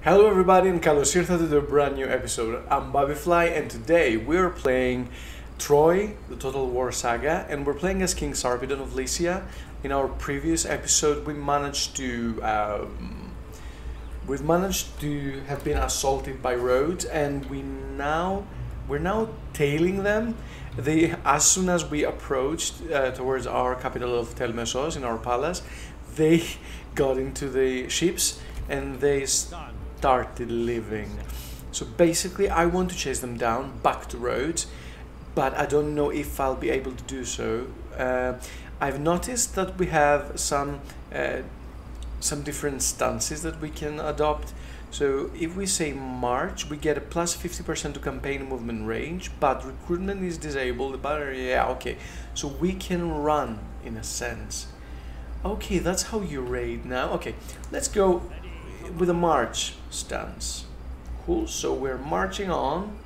Hello everybody, and Carlos here to do a brand new episode. I'm babifly, and today we're playing Troy, the Total War Saga, and we're playing as King Sarpedon of Lycia. In our previous episode, we managed to have been assaulted by Rhodes, and we're now tailing them. As soon as we approached towards our capital of Telmesos in our palace, they got into the ships and they started leaving. So basically I want to chase them down back to Rhodes, but I don't know if I'll be able to do so. I've noticed that we have some different stances that we can adopt. So if we say march, we get a plus 50% to campaign movement range, but recruitment is disabled. But yeah, okay, so we can run in a sense. Okay, that's how you raid now. Okay, let's go with a march stance. Cool, so we're marching on.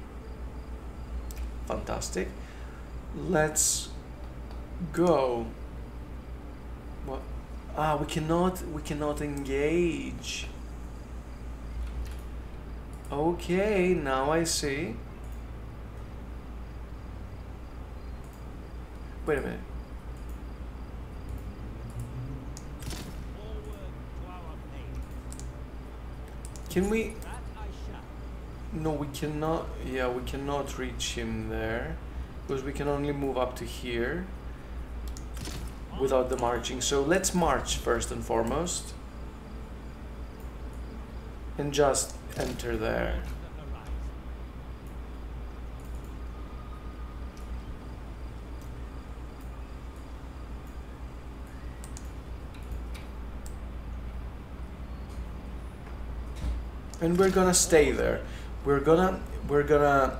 Fantastic. Let's go. What? Ah, we cannot engage. Okay, now I see. Wait a minute. Can we? No, we cannot. Yeah, we cannot reach him there because we can only move up to here without the marching. So let's march first and foremost and just enter there. And we're gonna stay there. We're gonna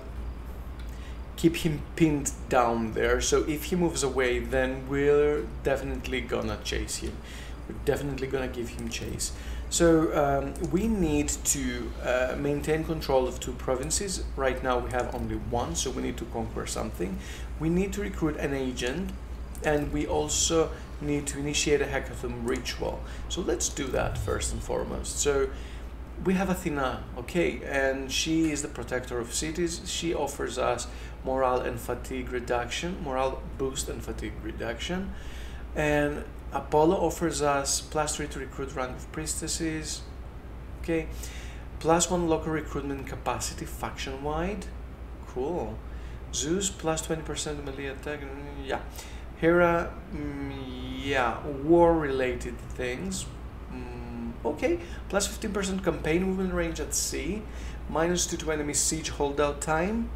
keep him pinned down there. So if he moves away, then we're definitely gonna chase him. We're definitely gonna give him chase. So we need to maintain control of 2 provinces. Right now we have only 1, so we need to conquer something. We need to recruit an agent, and we also need to initiate a hecatomb ritual. So let's do that first and foremost. So we have Athena, okay, and she is the protector of cities. She offers us morale and fatigue reduction, morale boost and fatigue reduction. And Apollo offers us +3 to recruit rank of priestesses, okay, +1 local recruitment capacity faction wide, cool. Zeus +20% melee attack, yeah. Hera, yeah, war related things. Okay, +15% campaign movement range at sea, -2 to enemy siege holdout time.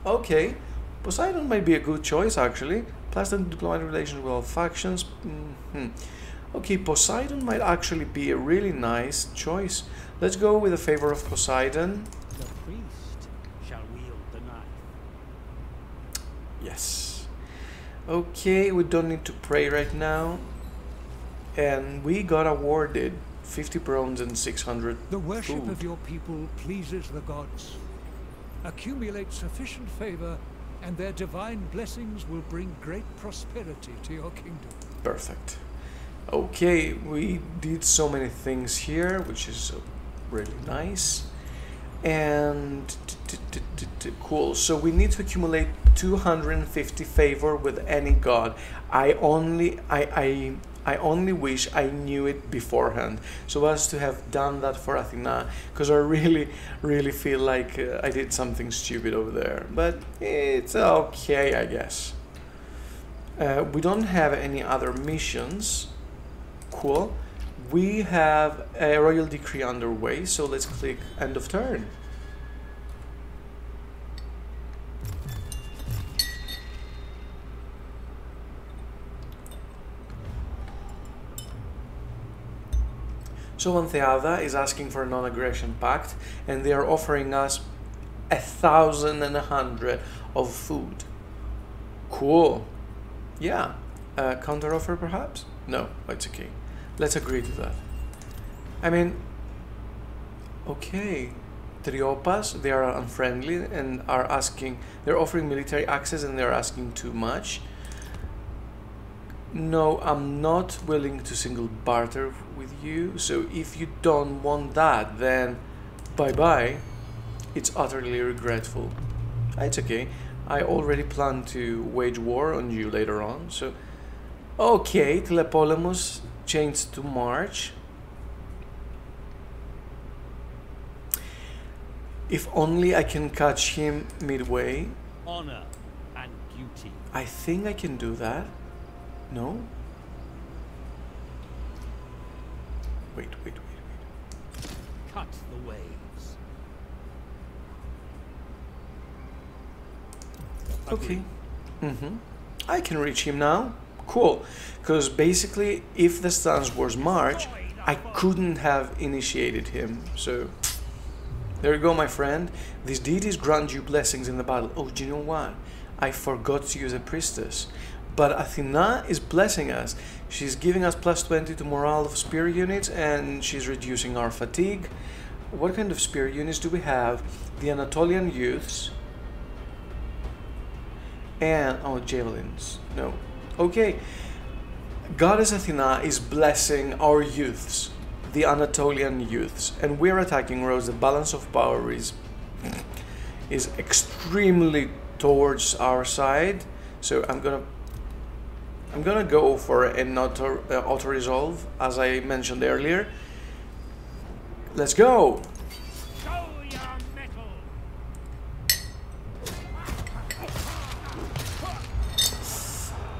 Okay, Poseidon might be a good choice actually. +10 diplomatic relations with all factions. Okay, Poseidon might actually be a really nice choice. Let's go with the favor of Poseidon. The priest shall wield the knife. Yes. Okay, we don't need to pray right now. And we got awarded 50 bronze and 600 The worship food. of your people pleases the gods. Accumulate sufficient favor, and their divine blessings will bring great prosperity to your kingdom. Perfect. Okay, we did so many things here, which is really nice. And cool. So we need to accumulate 250 favor with any god. I only wish I knew it beforehand, so as to have done that for Athena, because I really feel like I did something stupid over there, but it's okay, I guess. We don't have any other missions. Cool. We have a royal decree underway, so let's click end of turn. So Antheada is asking for a non-aggression pact, and they are offering us 1,100 of food. Cool. Yeah. Counter offer perhaps? No, it's okay. Let's agree to that. I mean, okay. Triopas, they are unfriendly and are asking, they're offering military access and they're asking too much. No, I'm not willing to single barter with you, so if you don't want that, then bye-bye, it's utterly regretful. It's okay. I already plan to wage war on you later on, so... Okay, Telepolemos changed to March. If only I can catch him midway. Honor and duty. I think I can do that. No? Wait. Cut the waves. Okay. I can reach him now. Cool. Because basically, if the stance was March, I couldn't have initiated him. So, there you go, my friend. These deities grant you blessings in the battle. Oh, do you know what? I forgot to use a priestess. But Athena is blessing us. She's giving us +20 to morale of spear units, and she's reducing our fatigue. What kind of spear units do we have? The Anatolian youths. And, oh, javelins. No. Okay. Goddess Athena is blessing our youths, the Anatolian youths, and we're attacking Rhodes. The balance of power is extremely towards our side. So I'm gonna go for an auto resolve, as I mentioned earlier. Let's go. Show your mettle.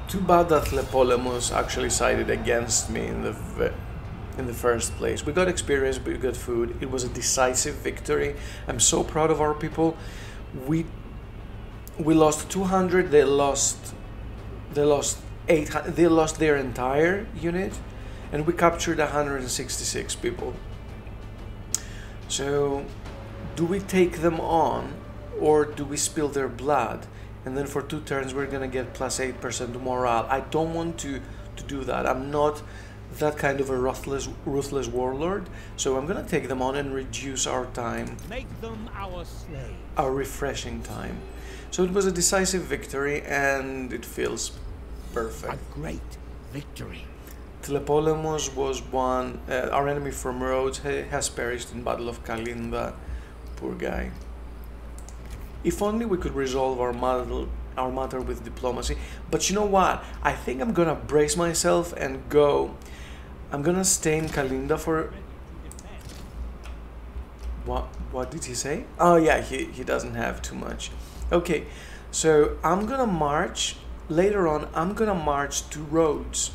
Too bad that Tlepolemos actually sided against me in the first place. We got experience, we got food. It was a decisive victory. I'm so proud of our people. We lost 200. They lost 800. They lost their entire unit, and we captured 166 people. So, do we take them on, or do we spill their blood? And then for 2 turns we're gonna get +8% morale. I don't want to do that. I'm not that kind of a ruthless warlord. So I'm gonna take them on and reduce our time. Make them our slaves. Our refreshing time. So it was a decisive victory, and it feels perfect. A great victory. Telepolemos was one. Our enemy from Rhodes has perished in Battle of Kalinda. Poor guy. If only we could resolve our matter with diplomacy. But you know what? I think I'm gonna brace myself and go. I'm gonna stay in Kalinda for... What did he say? Oh yeah, he doesn't have too much. Okay, so I'm gonna march. Later on, I'm gonna march to Rhodes.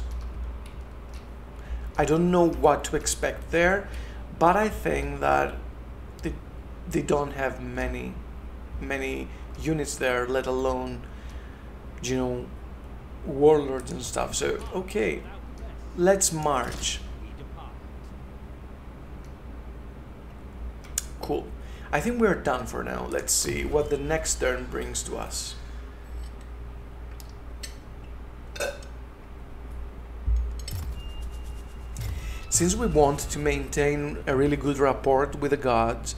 I don't know what to expect there, but I think that they don't have many units there, let alone, you know, warlords and stuff. So okay, let's march. Cool. I think we're done for now. Let's see what the next turn brings to us. Since we want to maintain a really good rapport with the gods,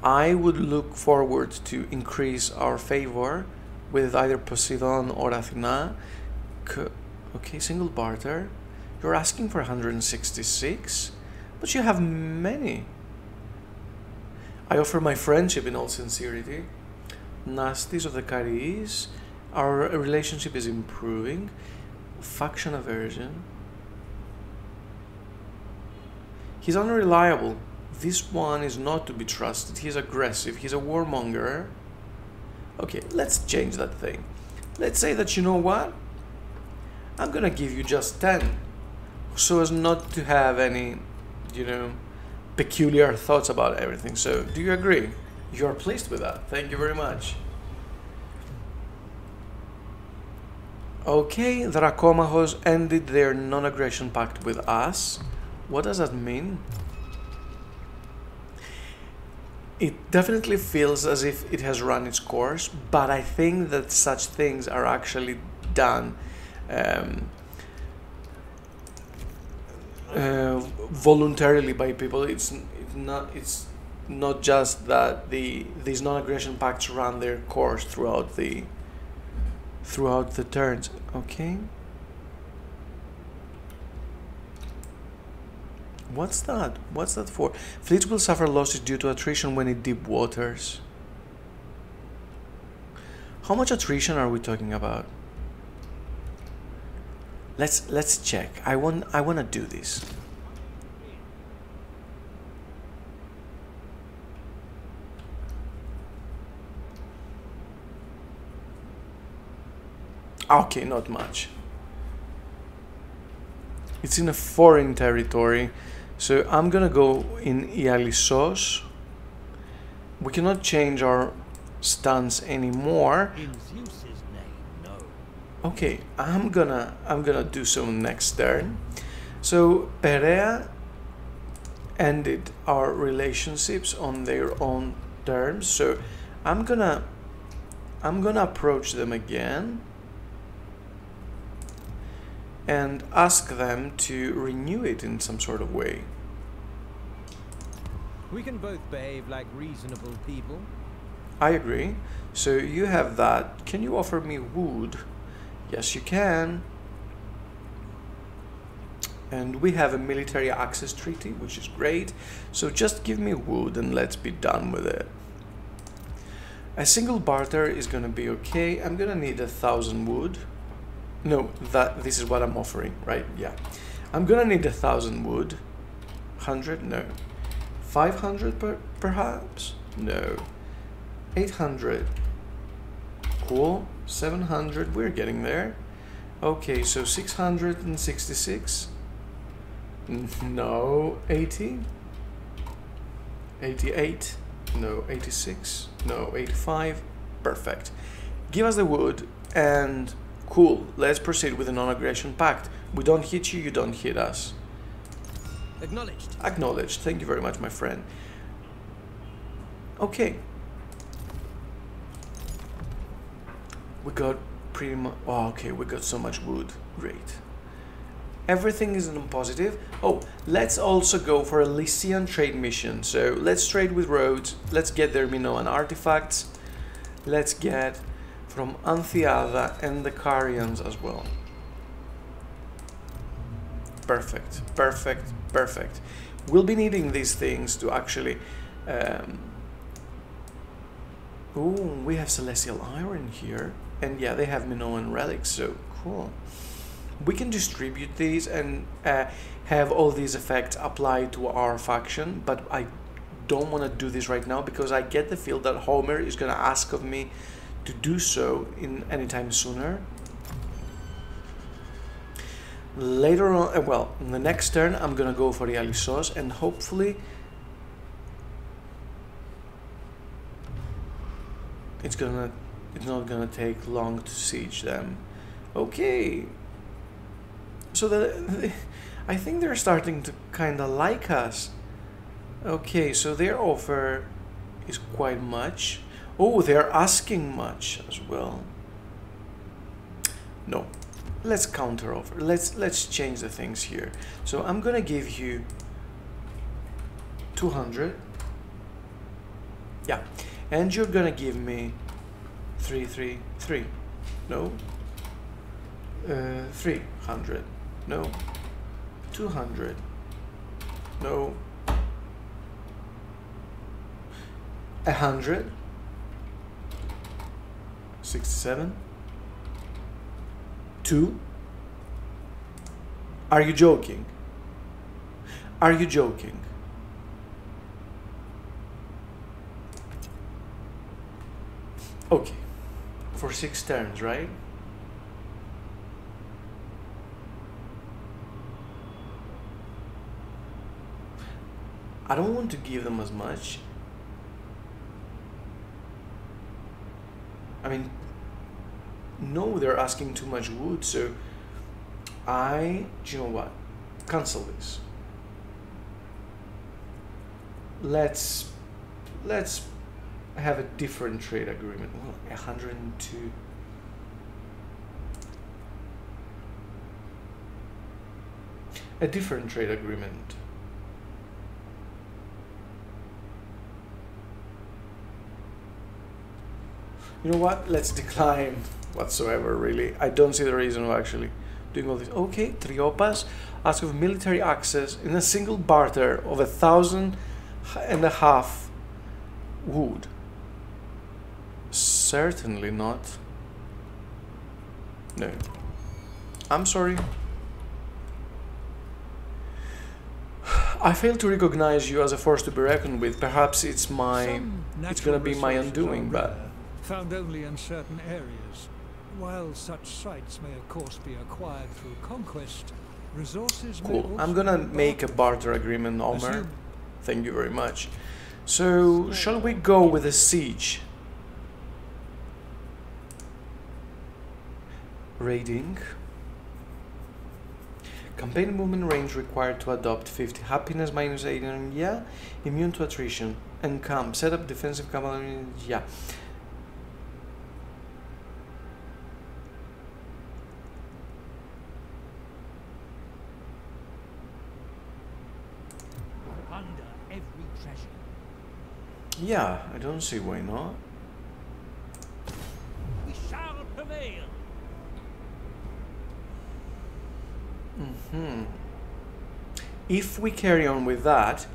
I would look forward to increase our favor with either Poseidon or Athena. Okay, single barter. You're asking for 166, but you have many. I offer my friendship in all sincerity. Nasties of the Caris. Our relationship is improving. Faction aversion. He's unreliable. This one is not to be trusted. He's aggressive. He's a warmonger. Okay, let's change that thing. Let's say that, you know what? I'm gonna give you just 10. So as not to have any, you know, peculiar thoughts about everything. So, do you agree? You're pleased with that. Thank you very much. Okay, the Rakomahos ended their non-aggression pact with us. What does that mean? It definitely feels as if it has run its course, but I think that such things are actually done voluntarily by people. It's not just that these non-aggression pacts run their course throughout the turns. Okay. What's that? What's that for? Fleets will suffer losses due to attrition when in deep waters. How much attrition are we talking about? Let's check. I wanna do this. Okay, not much. It's in a foreign territory, so I'm gonna go in Ialisos. We cannot change our stance anymore. In Zeus's name, no. Okay, I'm gonna do so next turn. So Perea ended our relationships on their own terms. So I'm gonna approach them again and ask them to renew it in some sort of way. We can both behave like reasonable people. I agree. So you have that. Can you offer me wood? Yes, you can. And we have a military access treaty, which is great. So just give me wood and let's be done with it. A single barter is gonna be okay. I'm gonna need 1,000 wood. No, this is what I'm offering, right? Yeah. I'm gonna need 1,000 wood. 100? No. 500 perhaps? No. 800. Cool. 700. We're getting there. Okay, so 666. No. 80. 88. No. 86. No. 85. Perfect. Give us the wood and cool. Let's proceed with the non-aggression pact. We don't hit you, you don't hit us. Acknowledged. Acknowledged. Thank you very much, my friend. Okay. We got pretty much... Oh, okay, we got so much wood. Great. Everything is in positive. Oh, let's also go for a Lycian trade mission. So let's trade with Rhodes. Let's get their Minoan artifacts. Let's get from Anthiada and the Carians as well. Perfect, perfect, perfect. We'll be needing these things to actually... Ooh, we have Celestial Iron here. And yeah, they have Minoan relics, so cool. We can distribute these and have all these effects applied to our faction, but I don't want to do this right now because I get the feel that Homer is going to ask of me to do so in anytime sooner. Later on, well, in the next turn, I'm going to go for Ialisos and hopefully it's not gonna take long to siege them. Okay. So I think they're starting to kind of like us. Okay, so their offer is quite much. Oh, they're asking much as well. No, let's counter offer. Let's change the things here. So I'm gonna give you 200. Yeah, and you're gonna give me 333. No. 300. No. 200. No. 100. 67. 2. Are you joking? Are you joking? Okay. For 6 turns, right? I don't want to give them as much. I mean, no, they're asking too much wood, so do you know what? Cancel this. Let's have a different trade agreement. Well, 102. A different trade agreement. You know what? Let's decline whatsoever, really. I don't see the reason to actually doing all this. Okay, Triopas asks of military access in a single barter of 1,500 wood. Certainly not. No. I'm sorry. I fail to recognize you as a force to be reckoned with. Perhaps it's gonna be my undoing, but found only in certain areas. While such sites may of course be acquired through conquest, resources may cool. also I'm gonna be make a barter agreement, Omer. Thank you very much. So, shall we go with a siege? Raiding. Campaign movement range required to adopt 50. Happiness minus 18, yeah. Immune to attrition. And camp. Set up defensive cavalry, yeah. Under every treasure. Yeah, I don't see why not. We shall prevail. If we carry on with that,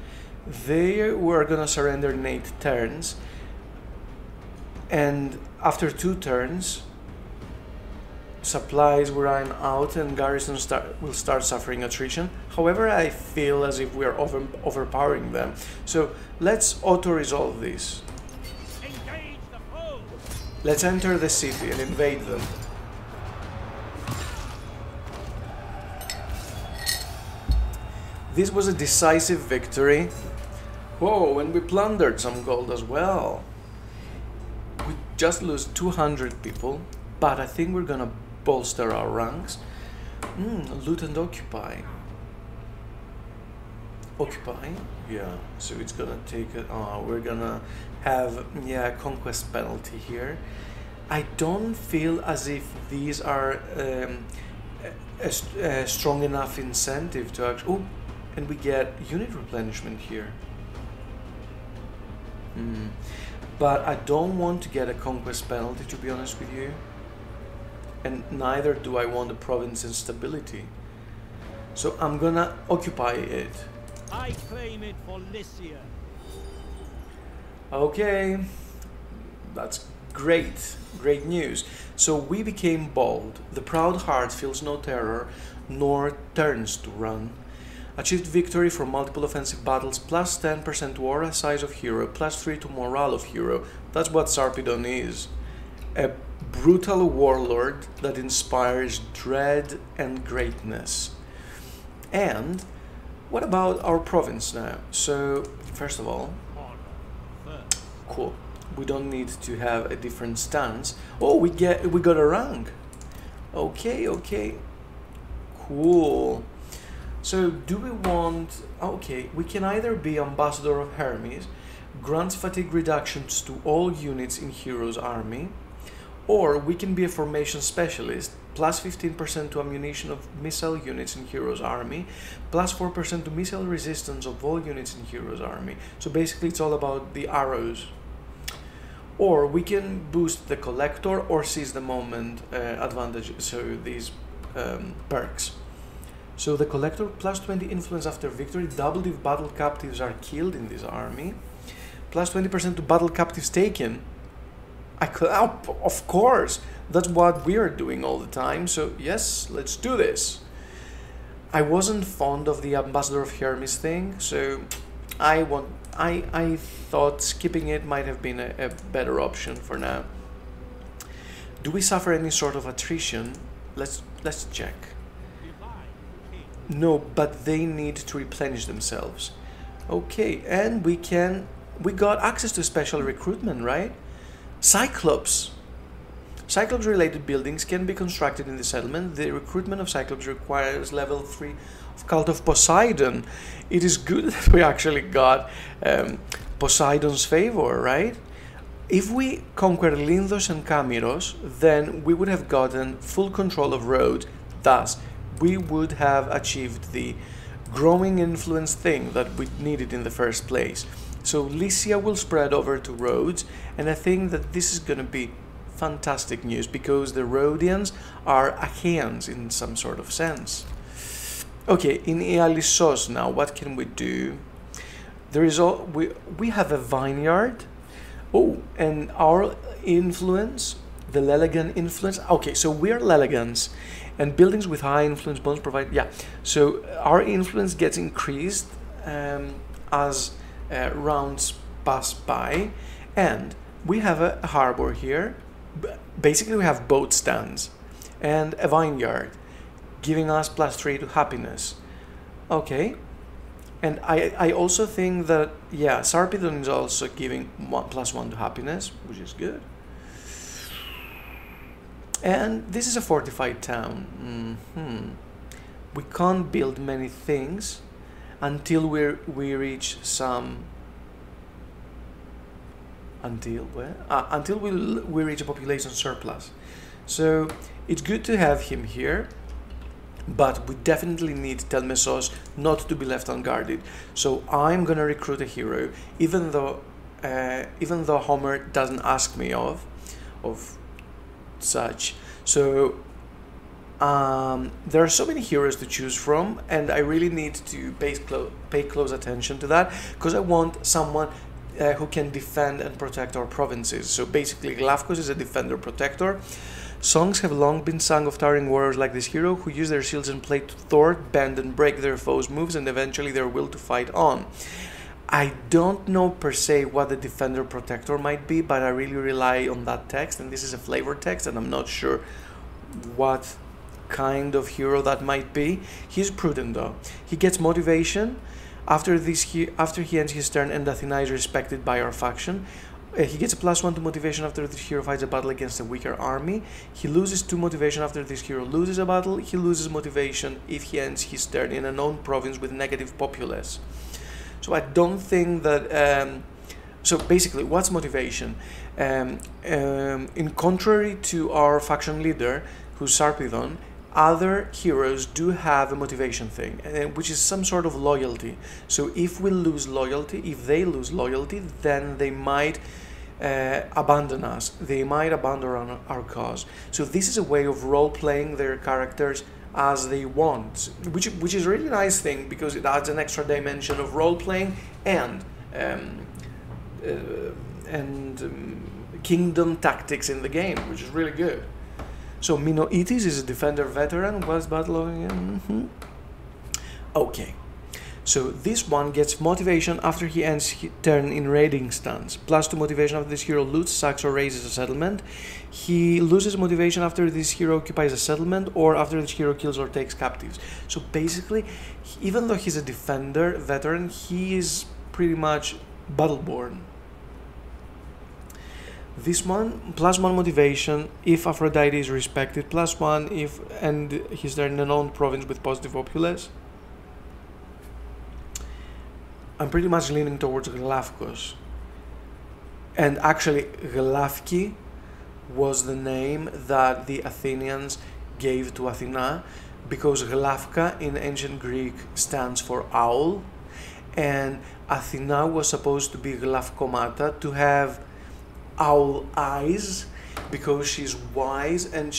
they were gonna surrender in 8 turns, and after 2 turns, supplies will run out and garrison will start suffering attrition. However, I feel as if we are overpowering them. So let's auto-resolve this. Engage the foe. Let's enter the city and invade them. This was a decisive victory. Whoa, and we plundered some gold as well. We just lose 200 people, but I think we're gonna bolster our ranks. Loot and occupy. Occupy? Yeah, so it's gonna take it. We're gonna have, yeah, conquest penalty here. I don't feel as if these are a strong enough incentive to actually. Oh, and we get unit replenishment here. But I don't want to get a conquest penalty, to be honest with you. And neither do I want a province instability. So I'm gonna occupy it. I claim it for Lycia. Okay, that's great, great news. So we became bold. The proud heart feels no terror, nor turns to run. Achieved victory from multiple offensive battles, plus 10% to aura size of hero, plus 3 to morale of hero. That's what Sarpedon is. A brutal warlord that inspires dread and greatness. And what about our province now? So, first of all, cool. We don't need to have a different stance. Oh, we got a rank. Okay, okay. Cool. So, do we want... Okay, we can either be Ambassador of Hermes, grants fatigue reductions to all units in Hero's army, or we can be a formation specialist, plus 15% to ammunition of missile units in Hero's army, plus 4% to missile resistance of all units in Hero's army. So basically it's all about the arrows. Or we can boost the collector or seize the moment advantage, so these perks. So the collector plus 20 influence after victory, doubled if battle captives are killed in this army, plus 20% to battle captives taken. Of course, that's what we are doing all the time, so yes, let's do this. I wasn't fond of the Ambassador of Hermes thing, so I thought skipping it might have been a better option for now. Do we suffer any sort of attrition? Let's check. No, but they need to replenish themselves. Okay, and we got access to special recruitment, right? Cyclops. Cyclops related buildings can be constructed in the settlement. The recruitment of Cyclops requires level 3 of Cult of Poseidon. It is good that we actually got Poseidon's favor, right? If we conquer Lindos and Camiros, then we would have gotten full control of Rhodes. Thus, we would have achieved the growing influence thing that we needed in the first place. So Lycia will spread over to Rhodes, and I think that this is going to be fantastic news, because the Rhodians are Achaeans in some sort of sense. Okay, in Ialissos now, what can we do? There is all we have a vineyard. Oh, and our influence, the Lelegan influence. Okay, so we are Lelegans, and buildings with high influence bonds provide. Yeah, so our influence gets increased as rounds pass by, and we have a harbor here. Basically, we have boat stands and a vineyard, giving us +3 to happiness. Okay. And I also think that, yeah, Sarpedon is also giving +1 to happiness, which is good. And this is a fortified town. We can't build many things until we reach some... Until where? Until we reach a population surplus. So it's good to have him here. But we definitely need Telmesos not to be left unguarded. So I'm gonna recruit a hero, even though Homer doesn't ask me of such. So there are so many heroes to choose from, and I really need to pay close attention to that, because I want someone who can defend and protect our provinces. So basically, Glafkos is a defender protector. Songs have long been sung of towering warriors like this hero, who use their shields and plate to thwart, bend and break their foes' moves, and eventually their will to fight on. I don't know per se what the defender protector might be, but I really rely on that text, and this is a flavor text, and I'm not sure what kind of hero that might be. He's prudent though. He gets motivation after he ends his turn, and Athena is respected by our faction. He gets a +1 to motivation after this hero fights a battle against a weaker army. He loses 2 motivation after this hero loses a battle. He loses motivation if he ends his turn in a known province with negative populace. So I don't think that... so basically, what's motivation? In contrary to our faction leader, who's Sarpedon, other heroes do have a motivation thing, which is some sort of loyalty. So if they lose loyalty, then they might abandon us. They might abandon our cause. So this is a way of role-playing their characters as they want, which is a really nice thing, because it adds an extra dimension of role-playing and kingdom tactics in the game, which is really good. So Minoetis is a defender veteran. What's battle of... Okay. So this one gets motivation after he ends his turn in raiding stance. +2 motivation after this hero loots, sacks or raises a settlement. He loses motivation after this hero occupies a settlement, or after this hero kills or takes captives. So basically, even though he's a defender veteran, he is pretty much battle-born. This one, +1 motivation if Aphrodite is respected, +1 if and he's there in an owned province with positive populace. I'm pretty much leaning towards Glafkos. And actually, Glafki was the name that the Athenians gave to Athena, because Glafka in ancient Greek stands for owl, and Athena was supposed to be Glafkomata, to have owl eyes, because she's wise, and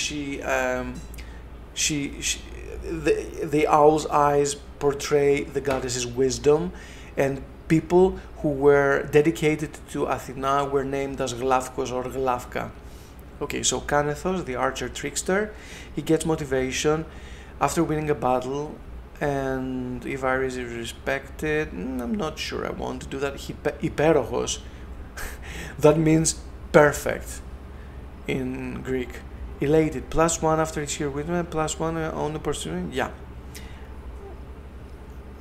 the owl's eyes portray the goddess's wisdom, and people who were dedicated to Athena were named as Glafkos or Glafka. Okay, so Canethos, the archer trickster, he gets motivation after winning a battle, and if Iris is respected, I'm not sure I want to do that. Hyperogos, that means perfect in Greek. Elated, +1 after each hero win, +1 on the pursuing. Yeah.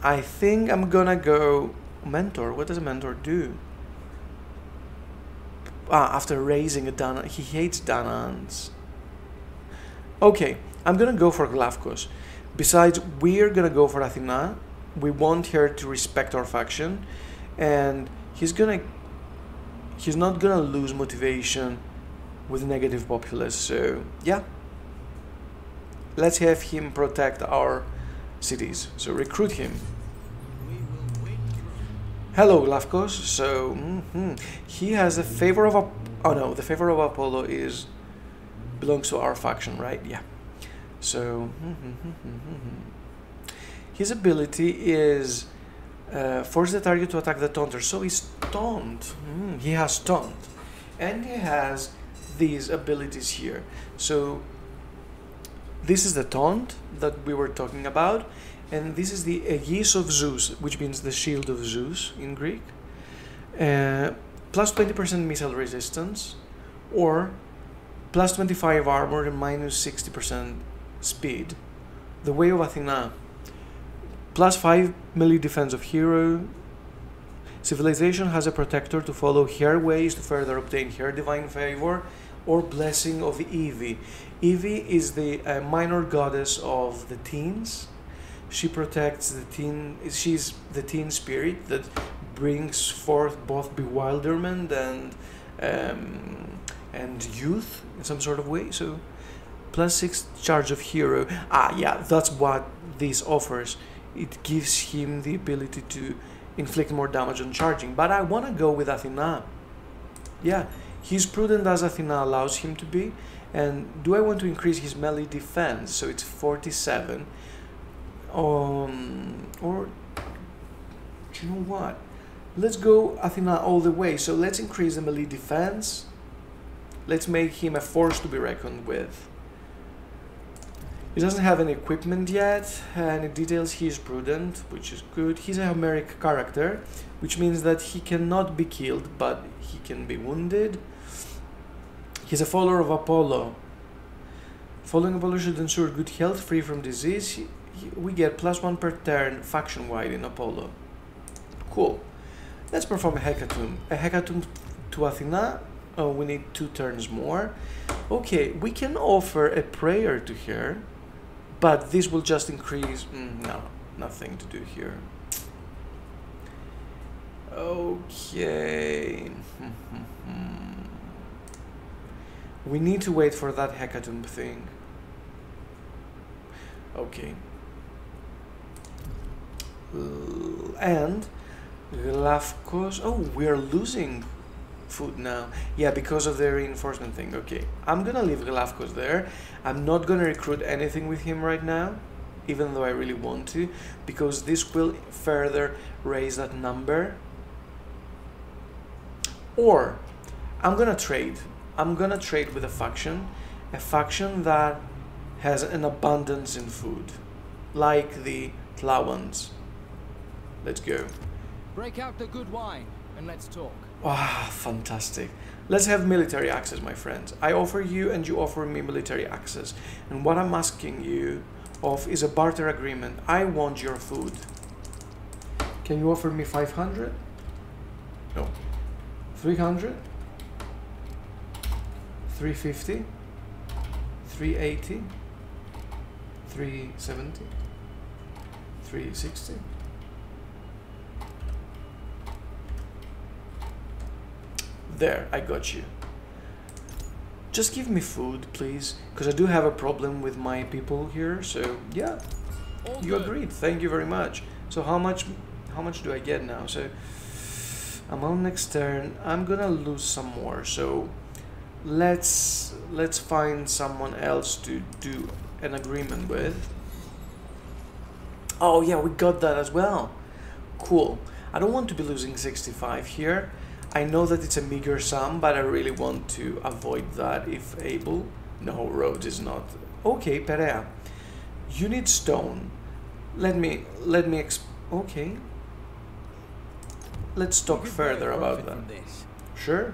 I think I'm gonna go mentor. What does a mentor do? After raising a Danaan, he hates Danaans. Okay, I'm gonna go for Glafkos. Besides, we're gonna go for Athena. We want her to respect our faction, and he's not gonna lose motivation with negative populace. So yeah, let's have him protect our cities. So recruit him. Hello, Glafkos. So he has a favor of the favor of Apollo is belongs to our faction, right? Yeah. So his ability is force the target to attack the taunter. So he's taunt. He has taunt, and he has these abilities here. So this is the taunt that we were talking about, and this is the Aegis of Zeus, which means the shield of Zeus in Greek. Plus 20% missile resistance, or plus 25 armor and minus 60% speed. The Way of Athena. Plus 5 melee defense of hero. Civilization has a protector to follow her ways to further obtain her divine favor, or blessing of Evie. Evie is the minor goddess of the teens. She protects the teen. She's the teen spirit that brings forth both bewilderment and youth in some sort of way. So plus 6 charge of hero. Yeah, that's what this offers. It gives him the ability to inflict more damage on charging. But I want to go with Athena. Yeah, he's prudent as Athena allows him to be. And do I want to increase his melee defense? So it's 47. Or do you know what? Let's go Athena all the way. So let's increase the melee defense. Let's make him a force to be reckoned with. He doesn't have any equipment yet, and it details he is prudent, which is good. He's a Homeric character, which means that he cannot be killed, but he can be wounded. He's a follower of Apollo. Following Apollo should ensure good health, free from disease. We get +1 per turn faction-wide in Apollo. Cool. Let's perform a hecatomb. A hecatomb to Athena. Oh, we need 2 turns more. Okay, we can offer a prayer to her, but this will just increase... no, nothing to do here. Okay. We need to wait for that hecatomb thing. Okay. And Glafkos... oh, we are losing food now. Yeah, because of the reinforcement thing. Okay, I'm gonna leave Glafkos there. I'm not gonna recruit anything with him right now, even though I really want to, because this will further raise that number. Or I'm gonna trade. I'm gonna trade with a faction that has an abundance in food, like the Tlawans. Let's go. Break out the good wine and let's talk. Ah, fantastic. Let's have military access, my friends. I offer you and you offer me military access. And what I'm asking you of is a barter agreement. I want your food. Can you offer me 500? No. 300? 350? 380? 370? 360? There, I got you. Just give me food, please, because I do have a problem with my people here. So yeah, you agreed. Thank you very much. So how much do I get now? So I'm on next turn. I'm gonna lose some more. So let's find someone else to do an agreement with. Oh yeah, we got that as well. Cool. I don't want to be losing 65 here. I know that it's a meager sum, but I really want to avoid that if able. No, Rhodes is not. Okay, Perea. You need stone. Let me okay. Let's talk further about that. Sure.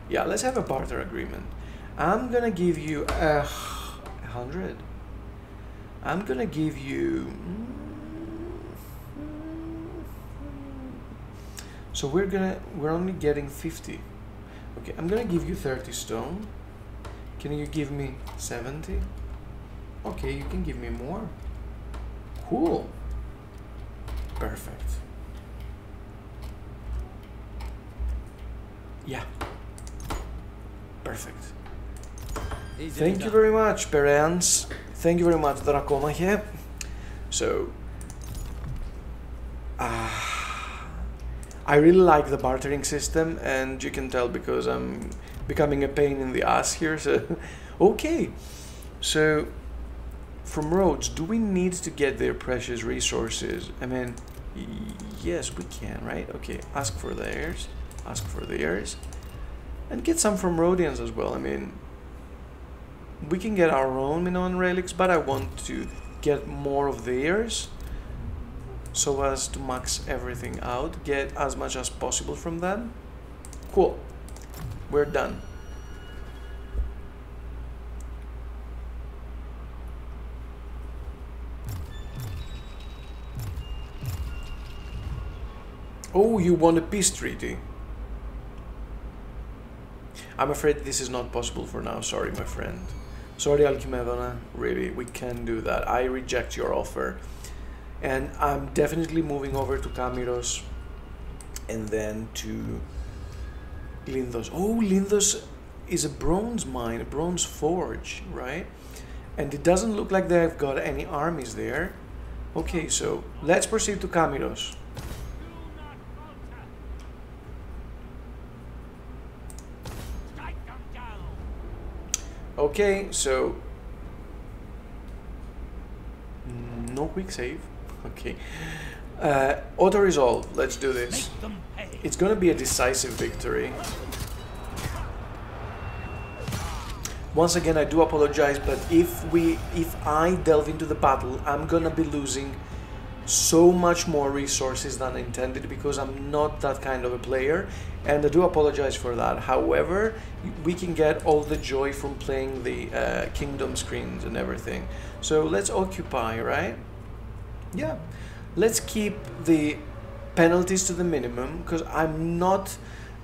Yeah, let's have a barter agreement. I'm gonna give you 100. I'm gonna give you... So we're only getting 50. Okay, I'm gonna give you 30 stone. Can you give me 70? Okay, you can give me more. Cool. Perfect. Yeah. Perfect. Thank you very much, Pereans. Thank you very much, Dracomache. So, I really like the bartering system, and you can tell because I'm becoming a pain in the ass here. So, Okay, so from Rhodes, do we need to get their precious resources? I mean, yes, we can, right? Okay, ask for theirs, and get some from Rhodians as well. I mean, we can get our own Minoan relics, but I want to get more of theirs so as to max everything out, get as much as possible from them. Cool, we're done. Oh, you want a peace treaty? I'm afraid this is not possible for now. Sorry, my friend. Sorry, Alcimedona. Really, we can't do that. I reject your offer. And I'm definitely moving over to Camiros and then to Lindos. Oh, Lindos is a bronze mine, a bronze forge, right? And it doesn't look like they've got any armies there. Okay, so let's proceed to Camiros. Okay, so no quick save. Okay, auto resolve. Let's do this. It's gonna be a decisive victory. Once again, I do apologize, but if I delve into the battle, I'm gonna be losing so much more resources than intended because I'm not that kind of a player, and I do apologize for that. However, we can get all the joy from playing the kingdom screens and everything. So let's occupy, right? Yeah, let's keep the penalties to the minimum because I'm not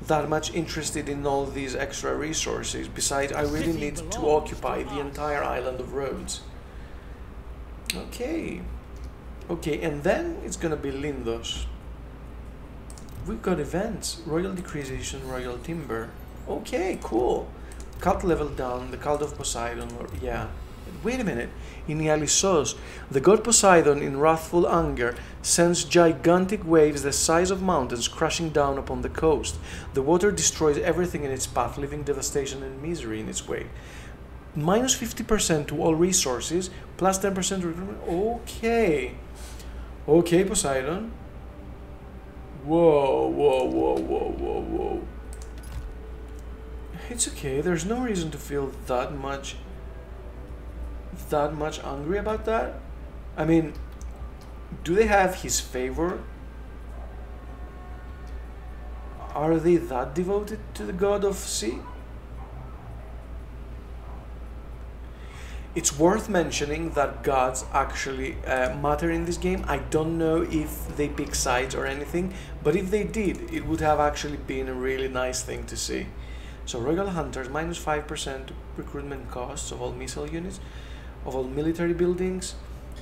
that much interested in all these extra resources. Besides, I really need to occupy the entire island of Rhodes. Okay. Okay, and then it's gonna be Lindos. We've got events. Royal Decreasation, Royal Timber. Okay, cool. Cult level down, the cult of Poseidon, or, yeah. Wait a minute. In Ialisos, the god Poseidon, in wrathful anger, sends gigantic waves the size of mountains crashing down upon the coast. The water destroys everything in its path, leaving devastation and misery in its wake. Minus 50% to all resources, plus 10% recruitment. Okay. Okay, Poseidon. Whoa, whoa, whoa, whoa, whoa, whoa. It's okay, there's no reason to feel that much angry about that. I mean, do they have his favor? Are they that devoted to the god of sea? It's worth mentioning that gods actually matter in this game. I don't know if they pick sides or anything, but if they did, it would have actually been a really nice thing to see. So Royal Hunters, minus 5% recruitment costs of all missile units, of all military buildings,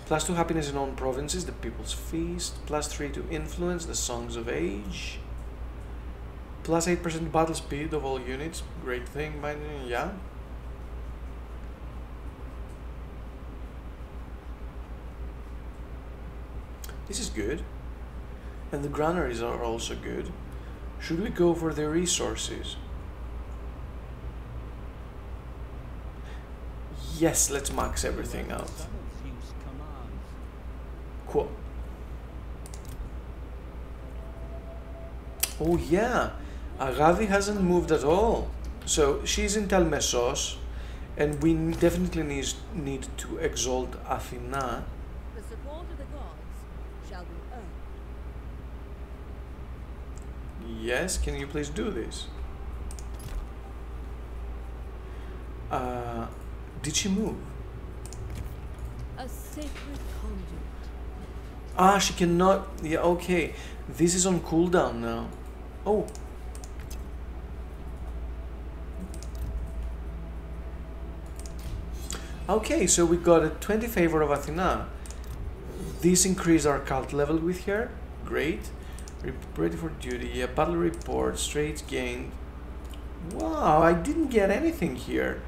plus 2 happiness in own provinces, the People's Feast, plus 3 to influence, the Songs of Age, plus 8% battle speed of all units, great thing, yeah. This is good. And the granaries are also good. Should we go for the resources? Yes, let's max everything out. Cool. Oh yeah, Agavi hasn't moved at all. So she's in Telmesos, and we definitely need to exalt Athena. The support of the gods shall be earned. Yes, can you please do this? Did she move? A sacred conduit. Ah, she cannot. Yeah, okay. This is on cooldown now. Oh. Okay, so we got a 20 favor of Athena. This increased our cult level with her. Great. Ready for duty. Yeah, battle report. Straits gained. Wow, I didn't get anything here.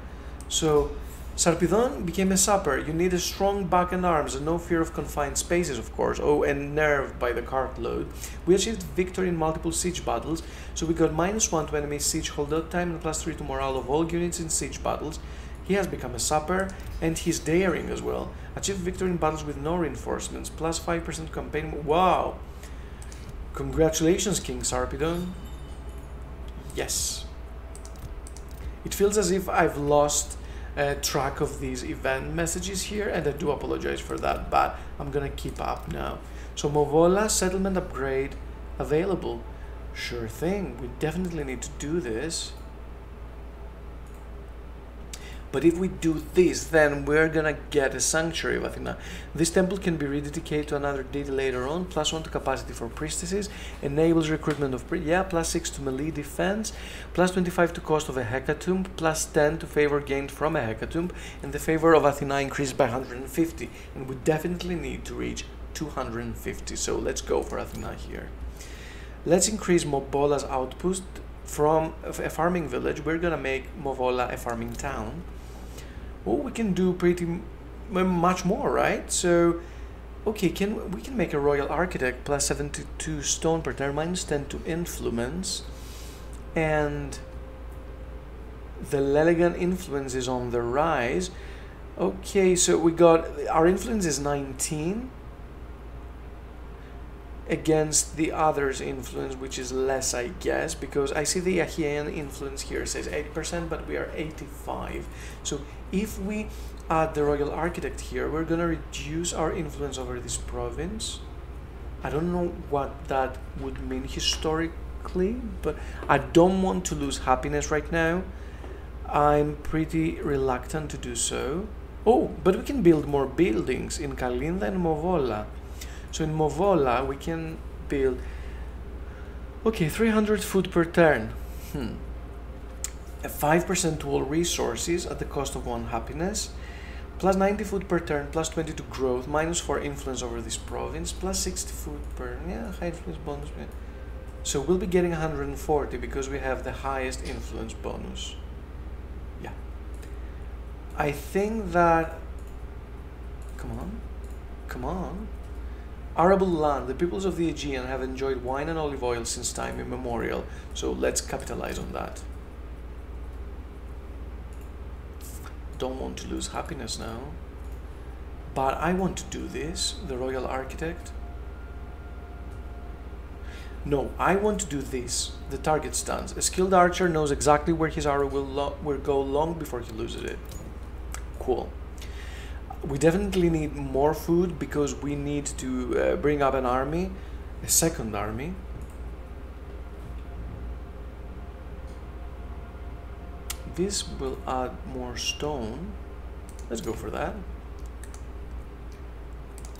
So, Sarpedon became a sapper. You need a strong back and arms and no fear of confined spaces, of course. Oh, and nerved by the cart load. We achieved victory in multiple siege battles. So we got -1 to enemy siege holdout time and +3 to morale of all units in siege battles. He has become a sapper, and he's daring as well. Achieve victory in battles with no reinforcements, plus 5% campaign. Wow! Congratulations, King Sarpedon. Yes. It feels as if I've lost track of these event messages here, and I do apologize for that, but I'm gonna keep up now. So Movola settlement upgrade available. Sure thing, we definitely need to do this. But if we do this, then we're gonna get a Sanctuary of Athena. This temple can be rededicated to another deity later on. +1 to capacity for priestesses. Enables recruitment of +6 to melee defense. +25 to cost of a hecatomb. +10 to favor gained from a hecatomb. And the favor of Athena increased by 150. And we definitely need to reach 250. So let's go for Athena here. Let's increase Movola's outpost. From a farming village, we're gonna make Movola a farming town. Oh, we can do pretty much more, right? So, okay, we can make a royal architect +72 stone per turn, -10 to influence, and the Lelegan influence is on the rise. Okay, so we got our influence is 19 against the other's influence, which is less, I guess, because I see the Achaean influence here says 80%, but we are 85. So if we add the royal architect here, we're gonna reduce our influence over this province. I don't know what that would mean historically, but I don't want to lose happiness right now. I'm pretty reluctant to do so. Oh, but we can build more buildings in Kalinda and Movola. So in Movola, we can build, okay, 300 food per turn. A 5% to all resources at the cost of 1 happiness. +90 food per turn, +20 to growth, -4 influence over this province, +60 food per, yeah, high influence bonus. Yeah. So we'll be getting 140 because we have the highest influence bonus. Yeah. I think that, come on. Arable land. The peoples of the Aegean have enjoyed wine and olive oil since time immemorial, so let's capitalize on that. Don't want to lose happiness now, but I want to do this, the royal architect. No, I want to do this, the target stance. A skilled archer knows exactly where his arrow will go long before he loses it. Cool. We definitely need more food because we need to bring up an army, a second army. This will add more stone. Let's go for that.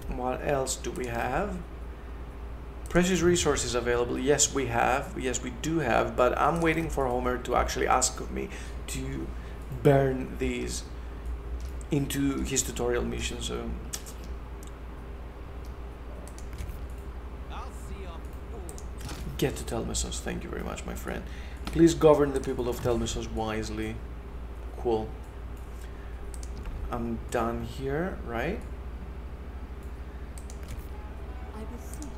What else do we have? Precious resources available. Yes, we have. Yes, we do have, but I'm waiting for Homer to actually ask of me to burn these into his tutorial mission, so get to Telmesos. Thank you very much, my friend. Please govern the people of Telmesos wisely. Cool. I'm done here, right? I beseech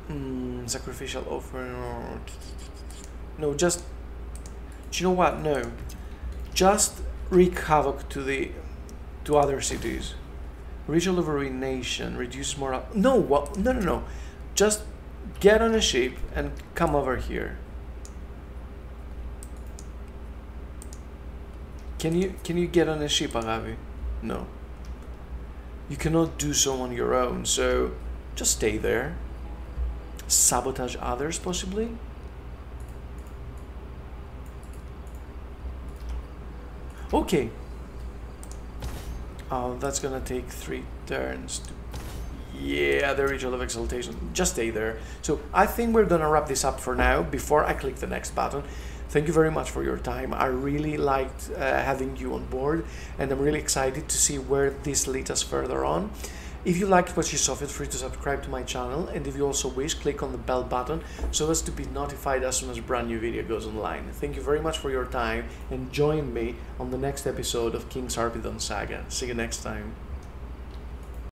the gods. Sacrificial offering. No, just. Do you know what? No. Just wreak havoc to other cities. Ritual of ruination reduces morale. No, what? No. Just get on a ship and come over here. Can you get on a ship, Agavi? No. You cannot do so on your own, so just stay there. Sabotage others, possibly? Okay. Oh, that's gonna take 3 turns to... Yeah, the Ritual of Exaltation. Just stay there. So I think we're gonna wrap this up for now before I click the next button. Thank you very much for your time. I really liked having you on board, and I'm really excited to see where this leads us further on. If you liked what you saw, feel free to subscribe to my channel, and if you also wish, click on the bell button so as to be notified as soon as a brand new video goes online. Thank you very much for your time, and join me on the next episode of King Sarpedon Saga. See you next time.